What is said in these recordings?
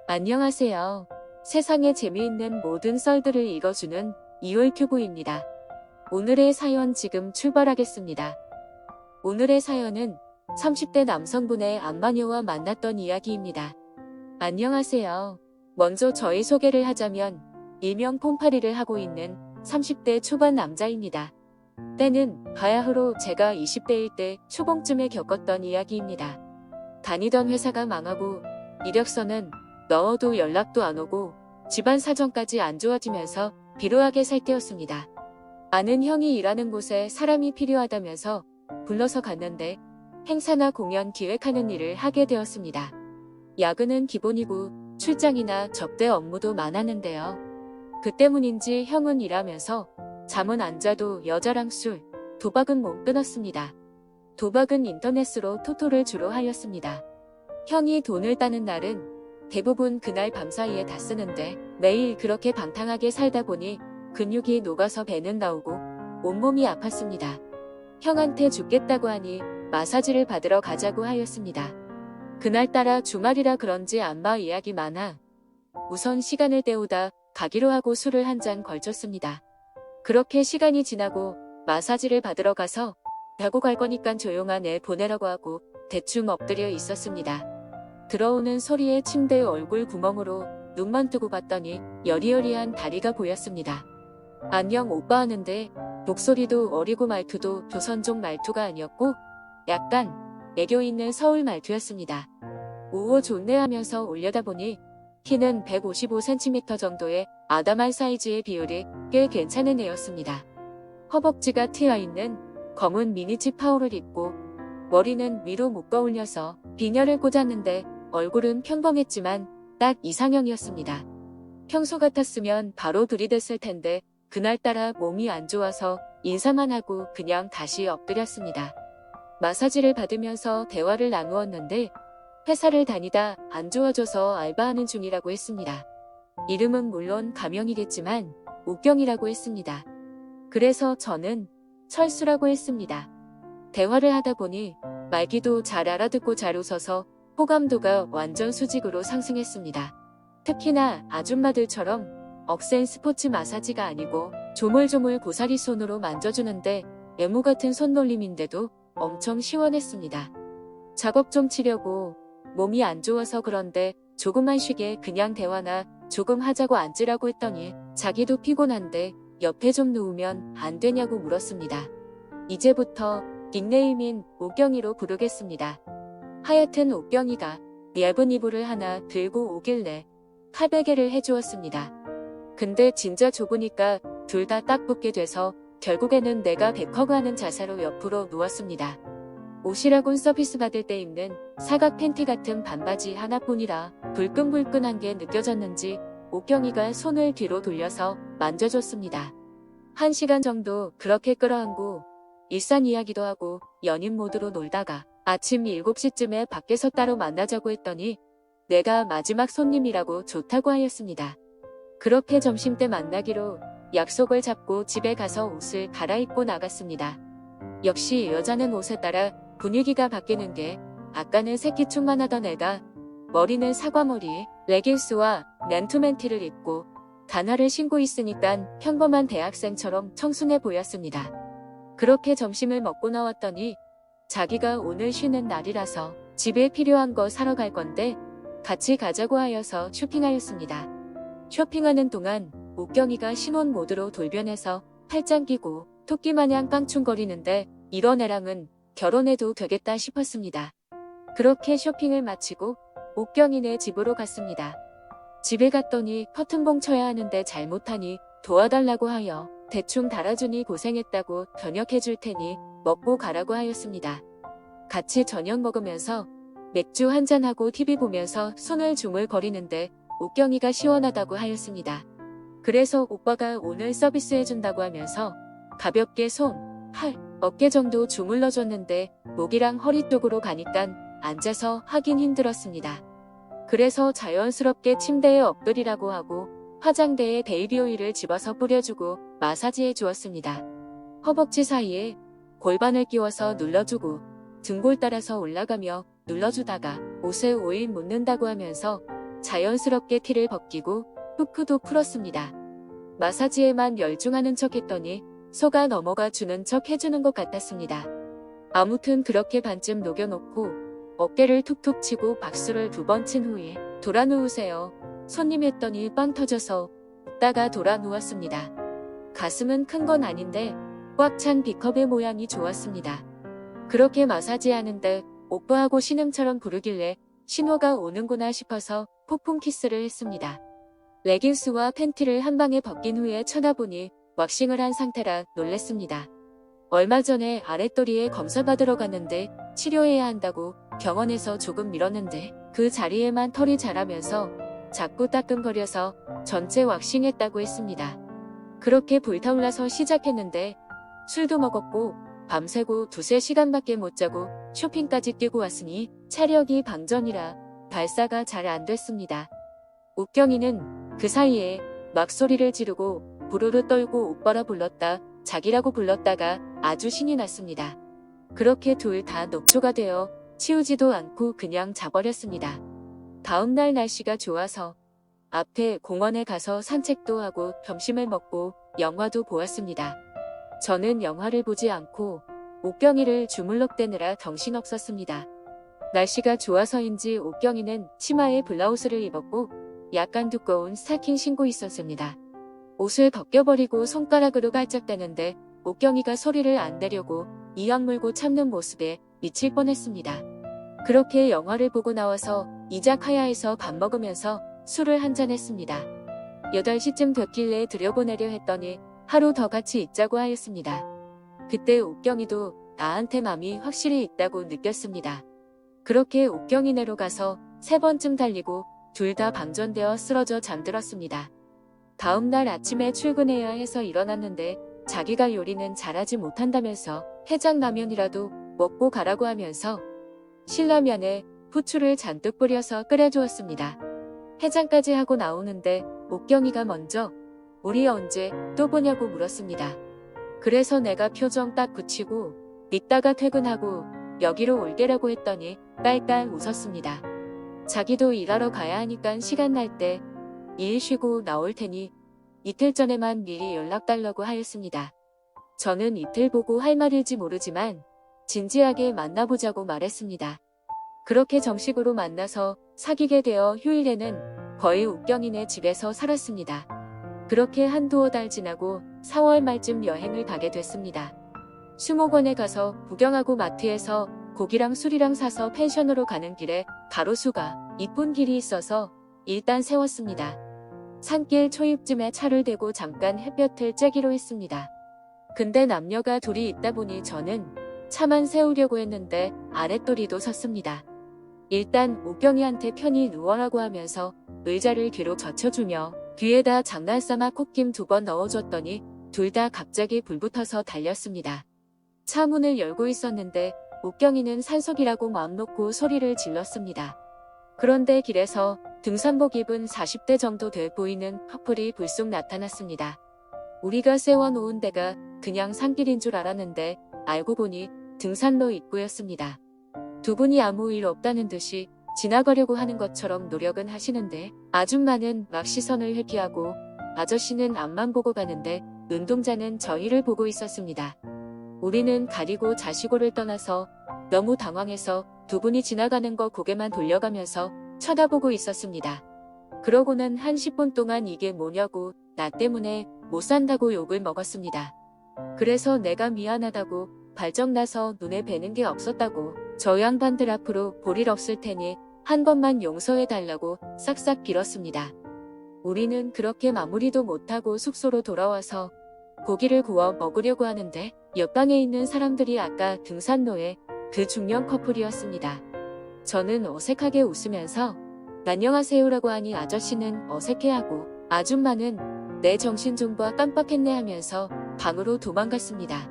안녕하세요. 세상에 재미있는 모든 썰들을 읽어주는 이올큐브입니다. 오늘의 사연 지금 출발하겠습니다. 오늘의 사연은 30대 남성분의 안마녀와 만났던 이야기입니다. 안녕하세요. 먼저 저희 소개를 하자면 일명 폼파리를 하고 있는 30대 초반 남자입니다. 때는 바야흐로 제가 20대일 때 초봉쯤에 겪었던 이야기입니다. 다니던 회사가 망하고 이력서는 넣어도 연락도 안 오고 집안 사정까지 안 좋아지면서 비루하게 살 때였습니다. 아는 형이 일하는 곳에 사람이 필요하다면서 불러서 갔는데 행사나 공연 기획하는 일을 하게 되었습니다. 야근은 기본이고 출장이나 접대 업무도 많았는데요. 그 때문인지 형은 일하면서 잠은 안 자도 여자랑 술, 도박은 못 끊었습니다. 도박은 인터넷으로 토토를 주로 하였습니다. 형이 돈을 따는 날은 대부분 그날 밤사이에 다 쓰는데 매일 그렇게 방탕하게 살다 보니 근육이 녹아서 배는 나오고 온몸이 아팠습니다. 형한테 죽겠다고 하니 마사지를 받으러 가자고 하였습니다. 그날따라 주말이라 그런지 안마 예약이 많아 우선 시간을 때우다 가기로 하고 술을 한 잔 걸쳤습니다. 그렇게 시간이 지나고 마사지를 받으러 가서 자고 갈 거니깐 조용한 애 보내라고 하고 대충 엎드려 있었습니다. 들어오는 소리에 침대 얼굴 구멍으로 눈만 뜨고 봤더니 여리여리한 다리가 보였습니다. 안녕 오빠 하는데 목소리도 어리고 말투도 조선족 말투가 아니었고 약간 애교 있는 서울 말투였습니다. 오오 좋네 하면서 올려다보니 키는 155cm 정도의 아담한 사이즈의 비율이 꽤 괜찮은 애였습니다. 허벅지가 트여있는 검은 미니치 파우를 입고 머리는 위로 묶어 올려서 비녀를 꽂았는데 얼굴은 평범했지만 딱 이상형이었습니다. 평소 같았으면 바로 들이댔을 텐데 그날따라 몸이 안 좋아서 인사만 하고 그냥 다시 엎드렸습니다. 마사지를 받으면서 대화를 나누었는데 회사를 다니다 안 좋아져서 알바하는 중이라고 했습니다. 이름은 물론 가명이겠지만 옥경이라고 했습니다. 그래서 저는 철수라고 했습니다. 대화를 하다 보니 말귀도 잘 알아듣고 잘 웃어서 호감도가 완전 수직으로 상승했습니다. 특히나 아줌마들처럼 억센 스포츠 마사지가 아니고 조물조물 고사리 손으로 만져주는데 애무 같은 손놀림인데도 엄청 시원했습니다. 작업 좀 치려고 몸이 안 좋아서 그런데 조금만 쉬게 그냥 대화나 조금 하자고 앉으라고 했더니 자기도 피곤한데 옆에 좀 누우면 안 되냐고 물었습니다. 이제부터 닉네임인 옥경이로 부르겠습니다. 하여튼 옥경이가 얇은 이불을 하나 들고 오길래 칼베개를 해주었습니다. 근데 진짜 좁으니까 둘 다 딱 붙게 돼서 결국에는 내가 백허그하는 자세로 옆으로 누웠습니다. 옷이라곤 서비스 받을 때 입는 사각 팬티 같은 반바지 하나뿐이라 불끈불끈한 게 느껴졌는지 옥경이가 손을 뒤로 돌려서 만져줬습니다. 1시간 정도 그렇게 끌어안고 일상 이야기도 하고 연인 모드로 놀다가 아침 7시쯤에 밖에서 따로 만나자고 했더니 내가 마지막 손님이라고 좋다고 하였습니다. 그렇게 점심때 만나기로 약속을 잡고 집에 가서 옷을 갈아입고 나갔습니다. 역시 여자는 옷에 따라 분위기가 바뀌는 게 아까는 새끼춤만 하던 애가 머리는 사과머리, 레깅스와 맨투맨티를 입고 단화를 신고 있으니까 평범한 대학생처럼 청순해 보였습니다. 그렇게 점심을 먹고 나왔더니 자기가 오늘 쉬는 날이라서 집에 필요한 거 사러 갈 건데 같이 가자고 하여서 쇼핑하였습니다. 쇼핑하는 동안 옥경이가 신혼 모드로 돌변해서 팔짱 끼고 토끼마냥 깡충거리는데 이런 애랑은 결혼해도 되겠다 싶었습니다. 그렇게 쇼핑을 마치고 옥경이네 집으로 갔습니다. 집에 갔더니 커튼봉 쳐야 하는데 잘못하니 도와달라고 하여 대충 달아주니 고생했다고 변역해줄 테니 먹고 가라고 하였습니다. 같이 저녁 먹으면서 맥주 한잔하고 TV 보면서 손을 주물거리는데 옥경이가 시원하다고 하였습니다. 그래서 오빠가 오늘 서비스 해준다고 하면서 가볍게 손, 팔, 어깨 정도 주물러줬는데 목이랑 허리 쪽으로 가니깐 앉아서 하긴 힘들었습니다. 그래서 자연스럽게 침대에 엎드리라고 하고 화장대에 베이비 오일을 집어서 뿌려주고 마사지해 주었습니다. 허벅지 사이에 골반을 끼워서 눌러주고 등골 따라서 올라가며 눌러주다가 옷에 오일 묻는다고 하면서 자연스럽게 티를 벗기고 후크도 풀었습니다. 마사지에만 열중하는 척 했더니 속아 넘어가 주는 척 해주는 것 같았습니다. 아무튼 그렇게 반쯤 녹여놓고 어깨를 툭툭 치고 박수를 2번 친 후에 돌아 누우세요. 손님 했더니 빵 터져서 웃다가 돌아 누웠습니다. 가슴은 큰 건 아닌데 꽉 찬 B컵의 모양이 좋았습니다. 그렇게 마사지하는데 오빠하고 신음처럼 부르길래 신호가 오는구나 싶어서 폭풍 키스를 했습니다. 레깅스와 팬티를 한 방에 벗긴 후에 쳐다보니 왁싱을 한 상태라 놀랬습니다. 얼마 전에 아랫도리에 검사받으러 갔는데 치료해야 한다고 병원에서 조금 미뤘는데 그 자리에만 털이 자라면서 자꾸 따끔거려서 전체 왁싱했다고 했습니다. 그렇게 불타올라서 시작했는데 술도 먹었고 밤새고 2~3시간밖에 못 자고 쇼핑까지 뛰고 왔으니 체력이 방전이라 발사가 잘 안 됐습니다. 옥경이는 그 사이에 막 소리를 지르고 부르르 떨고 오빠라 불렀다 자기라고 불렀다가 아주 신이 났습니다. 그렇게 둘 다 녹초가 되어 치우지도 않고 그냥 자버렸습니다. 다음날 날씨가 좋아서 앞에 공원에 가서 산책도 하고 점심을 먹고 영화도 보았습니다. 저는 영화를 보지 않고 옥경이를 주물럭대느라 정신없었습니다. 날씨가 좋아서인지 옥경이는 치마에 블라우스를 입었고 약간 두꺼운 스타킹 신고 있었습니다. 옷을 벗겨버리고 손가락으로 깔짝대는데 옥경이가 소리를 안 내려고 이악 물고 참는 모습에 미칠 뻔했습니다. 그렇게 영화를 보고 나와서 이자카야에서 밥 먹으면서 술을 한잔 했습니다. 8시쯤 됐길래 들여보내려 했더니 하루 더 같이 있자고 하였습니다. 그때 옥경이도 나한테 맘이 확실히 있다고 느꼈습니다. 그렇게 옥경이네로 가서 3번쯤 달리고 둘 다 방전되어 쓰러져 잠들었습니다. 다음날 아침에 출근해야 해서 일어났는데 자기가 요리는 잘하지 못한다면서 해장라면이라도 먹고 가라고 하면서 신라면에 후추를 잔뜩 뿌려서 끓여주었습니다. 해장까지 하고 나오는데 옥경이가 먼저 우리 언제 또 보냐고 물었습니다. 그래서 내가 표정 딱 굳히고 이따가 퇴근하고 여기로 올게라고 했더니 깔깔 웃었습니다. 자기도 일하러 가야 하니까 시간 날 때 일 쉬고 나올 테니 이틀 전에만 미리 연락 달라고 하였습니다. 저는 이틀 보고 할 말일지 모르지만 진지하게 만나보자고 말했습니다. 그렇게 정식으로 만나서 사귀게 되어 휴일에는 거의 옥경이네 집에서 살았습니다. 그렇게 1~2달 지나고 4월 말쯤 여행을 가게 됐습니다. 수목원에 가서 구경하고 마트에서 고기랑 술이랑 사서 펜션으로 가는 길에 가로수가 이쁜 길이 있어서 일단 세웠습니다. 산길 초입쯤에 차를 대고 잠깐 햇볕을 쬐기로 했습니다. 근데 남녀가 둘이 있다 보니 저는 차만 세우려고 했는데 아랫도리도 섰습니다. 일단 옥경이한테 편히 누워라고 하면서 의자를 뒤로 젖혀주며 뒤에다 장난삼아 콧김 2번 넣어줬더니 둘 다 갑자기 불붙어서 달렸습니다. 차 문을 열고 있었는데 옥경이는 산속이라고 마음 놓고 소리를 질렀습니다. 그런데 길에서 등산복 입은 40대 정도 돼 보이는 커플이 불쑥 나타났습니다. 우리가 세워놓은 데가 그냥 산길인 줄 알았는데 알고 보니 등산로 입구였습니다. 두 분이 아무 일 없다는 듯이 지나가려고 하는 것처럼 노력은 하시는데 아줌마는 막 시선을 회피하고 아저씨는 앞만 보고 가는데 눈동자는 저희를 보고 있었습니다. 우리는 가리고 자시고를 떠나서 너무 당황해서 두 분이 지나가는 거 고개만 돌려가면서 쳐다보고 있었습니다. 그러고는 한 10분 동안 이게 뭐냐고 나 때문에 못 산다고 욕을 먹었습니다. 그래서 내가 미안하다고 발정나서 눈에 뵈는 게 없었다고 저 양반들 앞으로 볼 일 없을 테니 한 번만 용서해달라고 싹싹 빌었습니다. 우리는 그렇게 마무리도 못하고 숙소로 돌아와서 고기를 구워 먹으려고 하는데 옆방에 있는 사람들이 아까 등산로에 그 중년 커플이었습니다. 저는 어색하게 웃으면서 안녕하세요라고 하니 아저씨는 어색해하고 아줌마는 내 정신 좀 봐 깜빡했네 하면서 방으로 도망갔습니다.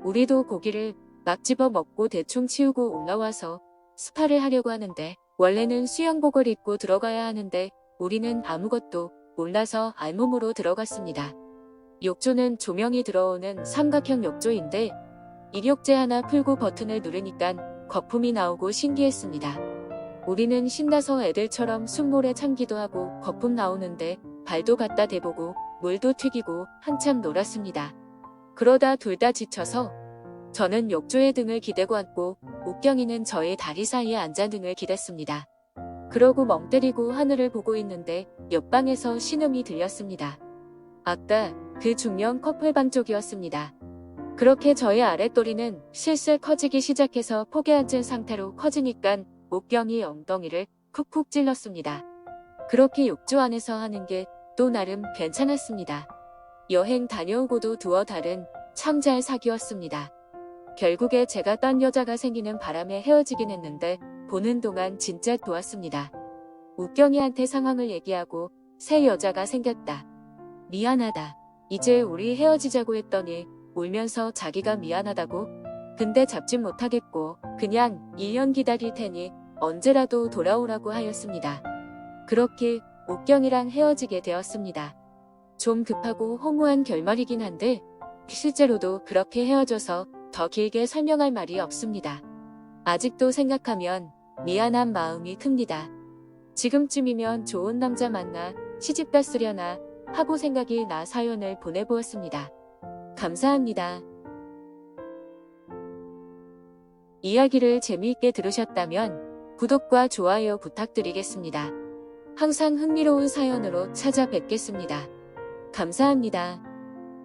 우리도 고기를 막 집어 먹고 대충 치우고 올라와서 스파를 하려고 하는데 원래는 수영복을 입고 들어가야 하는데 우리는 아무것도 몰라서 알몸으로 들어갔습니다. 욕조는 조명이 들어오는 삼각형 욕조인데 입욕제 하나 풀고 버튼을 누르니까 거품이 나오고 신기했습니다. 우리는 신나서 애들처럼 숨모래 참기도 하고 거품 나오는데 발도 갖다 대보고 물도 튀기고 한참 놀았습니다. 그러다 둘 다 지쳐서 저는 욕조에 등을 기대고 앉고 옥경이는 저의 다리 사이에 앉아 등을 기댔습니다. 그러고 멍 때리고 하늘을 보고 있는데 옆방에서 신음이 들렸습니다. 아까 그 중년 커플방 쪽이었습니다. 그렇게 저의 아랫도리는 슬슬 커지기 시작해서 폭에 앉은 상태로 커지니깐 옥경이 엉덩이를 쿡쿡 찔렀습니다. 그렇게 욕조 안에서 하는 게 또 나름 괜찮았습니다. 여행 다녀오고도 두어 달은 참 잘 사귀었습니다. 결국에 제가 딴 여자가 생기는 바람에 헤어지긴 했는데 보는 동안 진짜 좋았습니다. 옥경이한테 상황을 얘기하고 새 여자가 생겼다. 미안하다. 이제 우리 헤어지자고 했더니 울면서 자기가 미안하다고? 근데 잡진 못하겠고 그냥 1년 기다릴 테니 언제라도 돌아오라고 하였습니다. 그렇게 옥경이랑 헤어지게 되었습니다. 좀 급하고 허무한 결말이긴 한데 실제로도 그렇게 헤어져서 더 길게 설명할 말이 없습니다. 아직도 생각하면 미안한 마음이 큽니다. 지금쯤이면 좋은 남자 만나 시집 갔으려나 하고 생각이 나 사연을 보내보았습니다. 감사합니다. 이야기를 재미있게 들으셨다면 구독과 좋아요 부탁드리겠습니다. 항상 흥미로운 사연으로 찾아뵙겠습니다. 감사합니다.